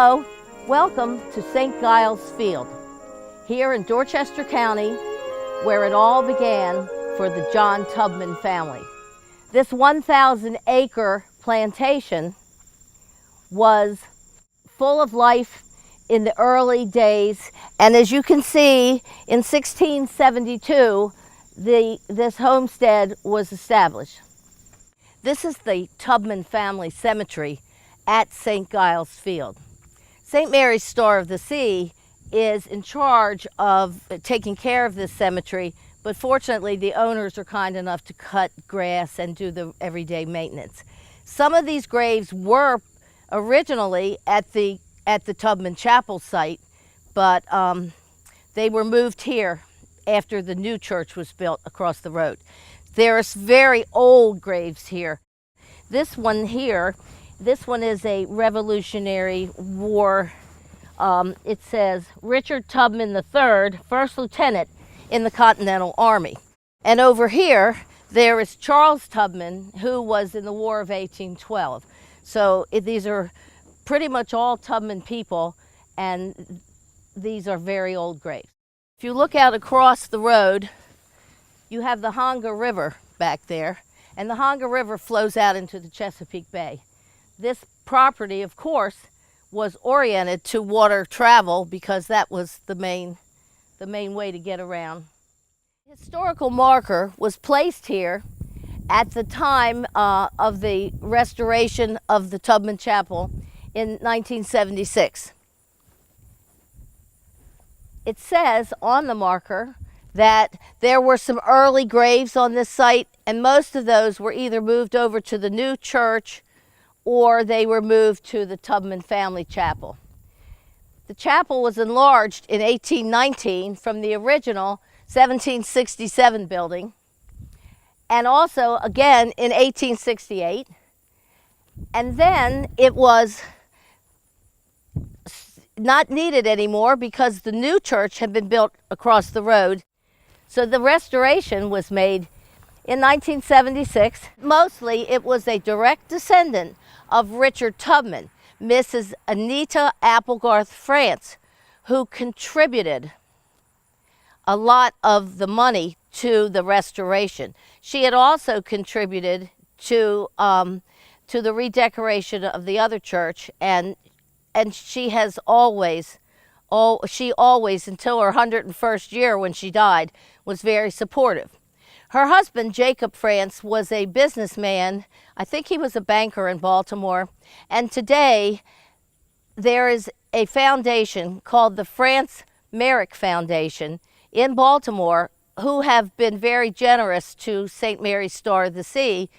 Hello, welcome to St. Giles Field, here in Dorchester County, where it all began for the John Tubman family. This 1,000-acre plantation was full of life in the early days, and as you can see, in 1672, this homestead was established. This is the Tubman family cemetery at St. Giles Field. St. Mary's Star of the Sea is in charge of taking care of this cemetery, but fortunately the owners are kind enough to cut grass and do the everyday maintenance. Some of these graves were originally at the Tubman Chapel site, but they were moved here after the new church was built across the road. There are very old graves here. This one here, this one is a Revolutionary War. It says Richard Tubman III, First Lieutenant in the Continental Army. And over here, there is Charles Tubman, who was in the War of 1812. So these are pretty much all Tubman people, and these are very old graves. If you look out across the road, you have the Honga River back there, and the Honga River flows out into the Chesapeake Bay. This property, of course, was oriented to water travel because that was the main way to get around. The historical marker was placed here at the time of the restoration of the Tubman Chapel in 1976. It says on the marker that there were some early graves on this site, and most of those were either moved over to the new church or they were moved to the Tubman family chapel. The chapel was enlarged in 1819 from the original 1767 building, and also again in 1868, and then it was not needed anymore because the new church had been built across the road. So the restoration was made in 1976. Mostly it was a direct descendant of Richard Tubman, Mrs. Anita Applegarth France, who contributed a lot of the money to the restoration. She had also contributed to the redecoration of the other church, and she has always, until her 101st year when she died, was very supportive. Her husband, Jacob France, was a businessman. I think he was a banker in Baltimore. And today, there is a foundation called the Merrick Foundation in Baltimore, who have been very generous to St. Mary's Star of the Sea,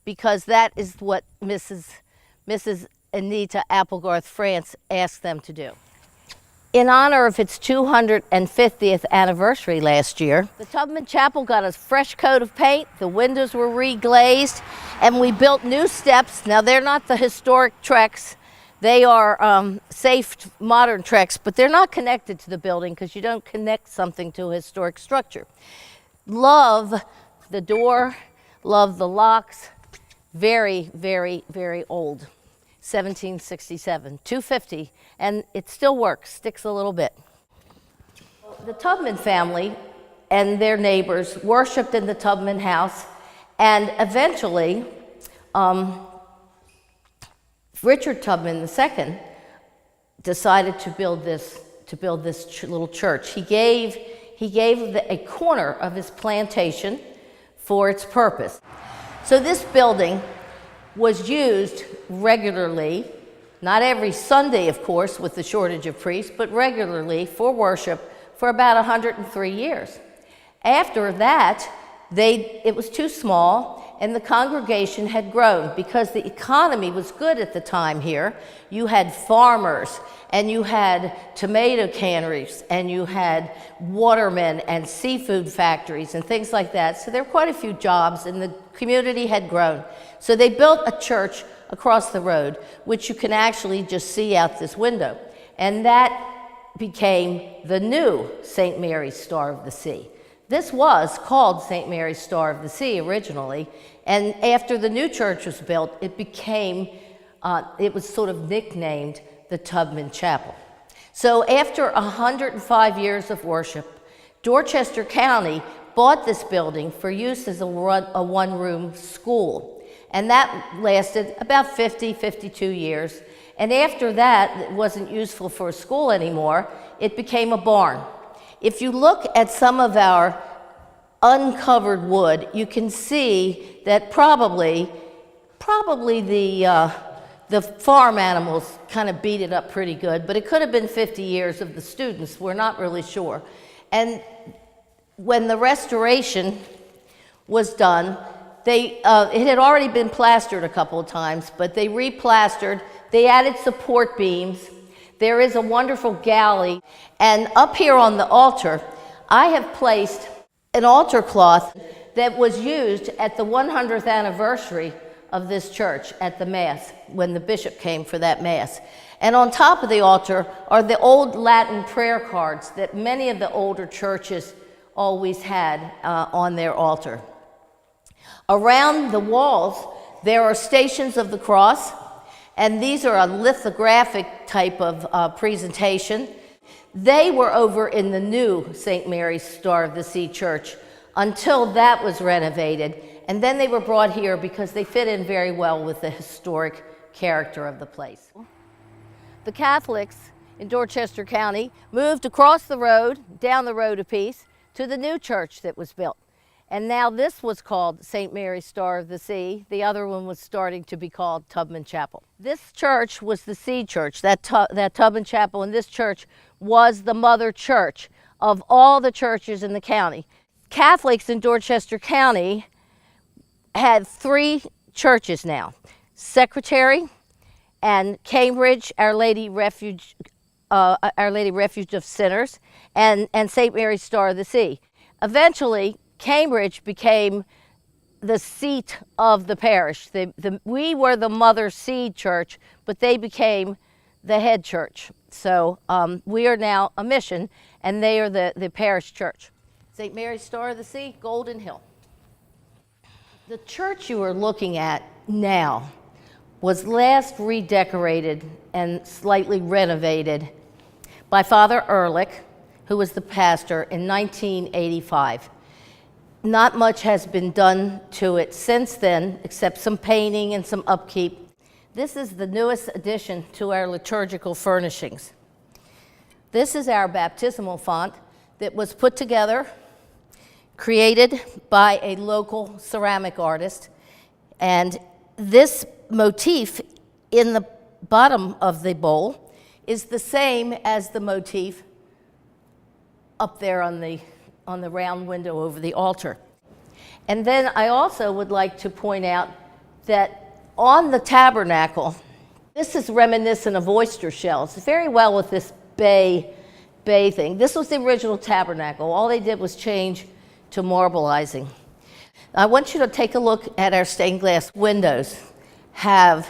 because that is what Mrs. Anita Applegarth France asked them to do. In honor of its 250th anniversary last year, the Tubman Chapel got a fresh coat of paint, the windows were reglazed, and we built new steps. Now, they're not the historic treks. They are safe, modern treks, but they're not connected to the building because you don't connect something to a historic structure. Love the door, love the locks. Very, very, very old. 1767, 250, and it still works, sticks a little bit. The Tubman family and their neighbors worshiped in the Tubman House, and eventually Richard Tubman II decided to build this little church. He gave a corner of his plantation for its purpose. So this building was used regularly, not every Sunday, of course, with the shortage of priests, but regularly for worship for about 103 years. After that, it was too small, and the congregation had grown because the economy was good at the time here. You had farmers, and you had tomato canneries, and you had watermen and seafood factories and things like that. So there were quite a few jobs, and the community had grown. So they built a church across the road, which you can actually just see out this window. And that became the new St. Mary's Star of the Sea. This was called St. Mary's Star of the Sea originally, and after the new church was built, it was sort of nicknamed the Tubman Chapel. So after 105 years of worship, Dorchester County bought this building for use as a one-room school. And that lasted about 52 years. And after that, it wasn't useful for a school anymore. It became a barn. If you look at some of our uncovered wood, you can see that probably the farm animals kind of beat it up pretty good, but it could have been 50 years of the students. We're not really sure. And when the restoration was done, it had already been plastered a couple of times, but they replastered. They added support beams. There is a wonderful galley. And up here on the altar, I have placed an altar cloth that was used at the 100th anniversary of this church at the Mass, when the bishop came for that Mass. And on top of the altar are the old Latin prayer cards that many of the older churches always had on their altar. Around the walls, there are Stations of the Cross, and these are a lithographic type of presentation. They were over in the new St. Mary's Star of the Sea Church until that was renovated, and then they were brought here because they fit in very well with the historic character of the place. The Catholics in Dorchester County moved across the road, down the road a piece, to the new church that was built. And now this was called St. Mary's Star of the Sea. The other one was starting to be called Tubman Chapel. This church was the Sea Church. That Tubman Chapel and this church was the mother church of all the churches in the county. Catholics in Dorchester County had 3 churches now: Secretary and Cambridge, Our Lady Refuge of Sinners, and St. Mary's Star of the Sea. Eventually, Cambridge became the seat of the parish. We were the mother seed church, but they became the head church. So we are now a mission, and they are the parish church. St. Mary's Star of the Sea, Golden Hill. The church you are looking at now was last redecorated and slightly renovated by Father Ehrlich, who was the pastor, in 1985. Not much has been done to it since then, except some painting and some upkeep. This is the newest addition to our liturgical furnishings. This is our baptismal font that was put together, created by a local ceramic artist. And this motif in the bottom of the bowl is the same as the motif up there on the round window over the altar. And then I also would like to point out that on the tabernacle, this is reminiscent of oyster shells, very well with this bay thing. This was the original tabernacle. All they did was change to marbleizing. I want you to take a look at our stained glass windows. Have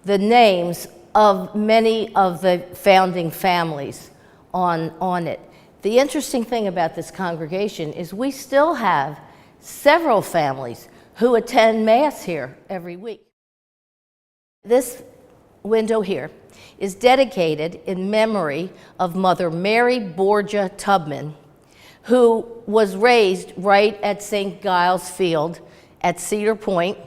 the names of many of the founding families on it. The interesting thing about this congregation is we still have several families who attend Mass here every week. This window here is dedicated in memory of Mother Mary Borgia Tubman, who was raised right at St. Giles Field at Cedar Point.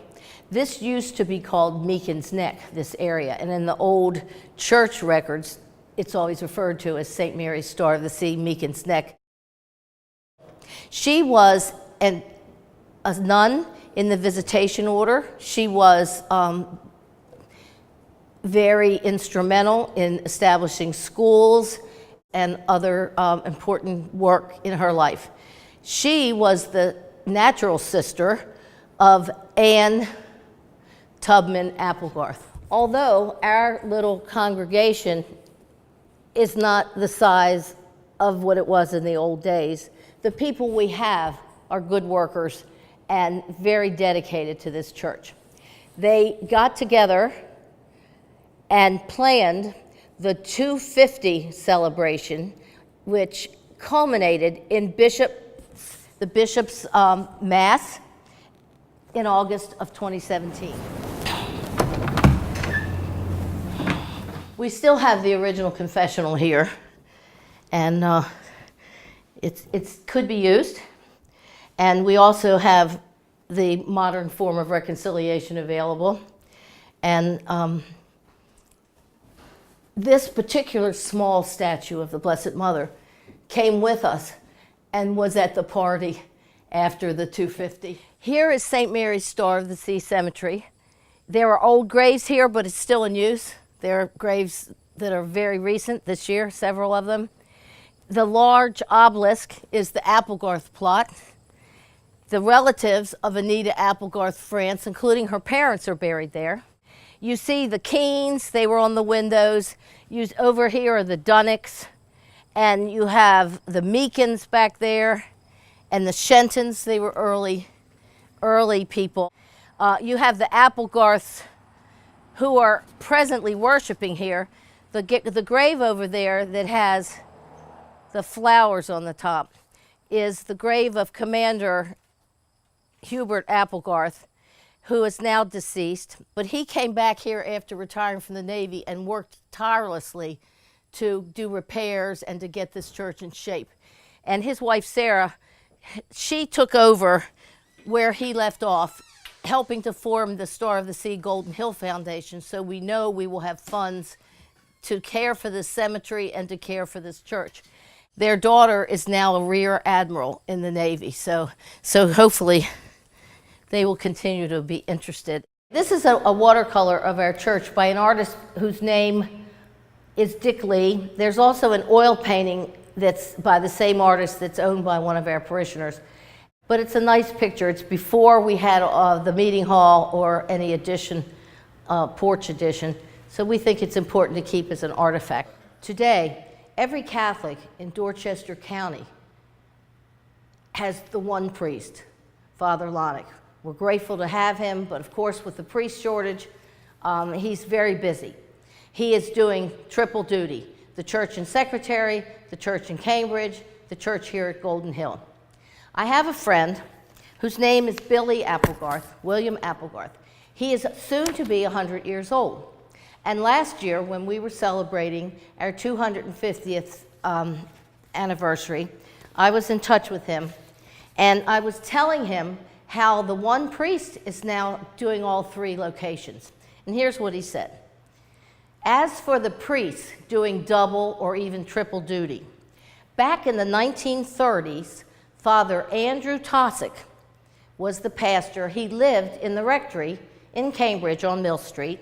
This used to be called Meakin's Neck, this area, and in the old church records, it's always referred to as St. Mary's Star of the Sea, Meakin's Neck. She was a nun in the Visitation Order. She was very instrumental in establishing schools and other important work in her life. She was the natural sister of Anne Tubman Applegarth. Although our little congregation is not the size of what it was in the old days, the people we have are good workers and very dedicated to this church. They got together and planned the 250 celebration, which culminated in the bishop's Mass in August of 2017. We still have the original confessional here, and it could be used. And we also have the modern form of reconciliation available. And this particular small statue of the Blessed Mother came with us and was at the party after the 250. Here is St. Mary's Star of the Sea Cemetery. There are old graves here, but it's still in use. There are graves that are very recent this year, several of them. The large obelisk is the Applegarth plot. The relatives of Anita Applegarth France, including her parents, are buried there. You see the Keens, they were on the windows. Over here are the Dunnicks, and you have the Meekins back there, and the Shentons, they were early people. You have the Applegarths who are presently worshiping here. The grave over there that has the flowers on the top is the grave of Commander Hubert Applegarth, who is now deceased, but he came back here after retiring from the Navy and worked tirelessly to do repairs and to get this church in shape. And his wife, Sarah, she took over where he left off, helping to form the Star of the Sea Golden Hill Foundation, so we know we will have funds to care for this cemetery and to care for this church. Their daughter is now a Rear Admiral in the Navy, so hopefully they will continue to be interested. This is a watercolor of our church by an artist whose name is Dick Lee. There's also an oil painting that's by the same artist that's owned by one of our parishioners. But it's a nice picture. It's before we had the meeting hall or any addition, porch addition. So we think it's important to keep as an artifact. Today, every Catholic in Dorchester County has the one priest, Father Lonick. We're grateful to have him, but of course with the priest shortage, he's very busy. He is doing triple duty, the church in Secretary, the church in Cambridge, the church here at Golden Hill. I have a friend whose name is Billy Applegarth, William Applegarth. He is soon to be 100 years old. And last year, when we were celebrating our 250th anniversary, I was in touch with him, and I was telling him how the one priest is now doing all three locations. And here's what he said. As for the priests doing double or even triple duty, back in the 1930s, Father Andrew Tosick was the pastor. He lived in the rectory in Cambridge on Mill Street.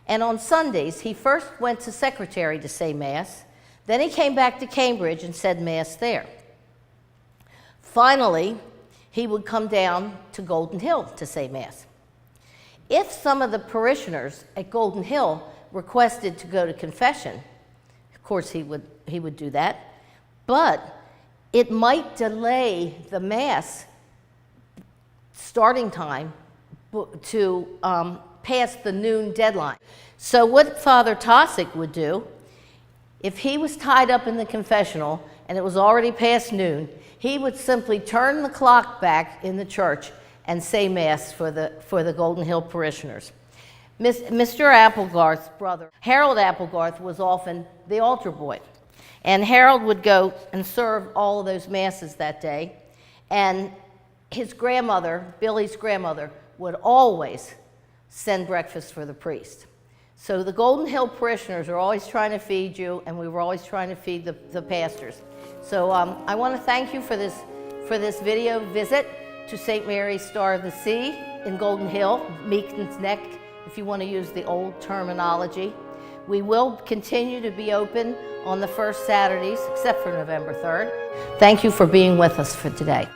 And on Sundays, he first went to Secretary to say Mass. Then he came back to Cambridge and said Mass there. Finally, he would come down to Golden Hill to say Mass. If some of the parishioners at Golden Hill requested to go to confession, of course he would do that, but it might delay the Mass starting time to past the noon deadline. So what Father Tosick would do, if he was tied up in the confessional and it was already past noon, he would simply turn the clock back in the church and say Mass for the Golden Hill parishioners. Mr. Applegarth's brother, Harold Applegarth, was often the altar boy. And Harold would go and serve all of those Masses that day. And his grandmother, Billy's grandmother, would always send breakfast for the priest. So the Golden Hill parishioners are always trying to feed you, and we were always trying to feed the pastors. So I want to thank you for this video visit to St. Mary's Star of the Sea in Golden Hill, Meekins Neck, if you want to use the old terminology. We will continue to be open on the first Saturdays, except for November 3rd. Thank you for being with us for today.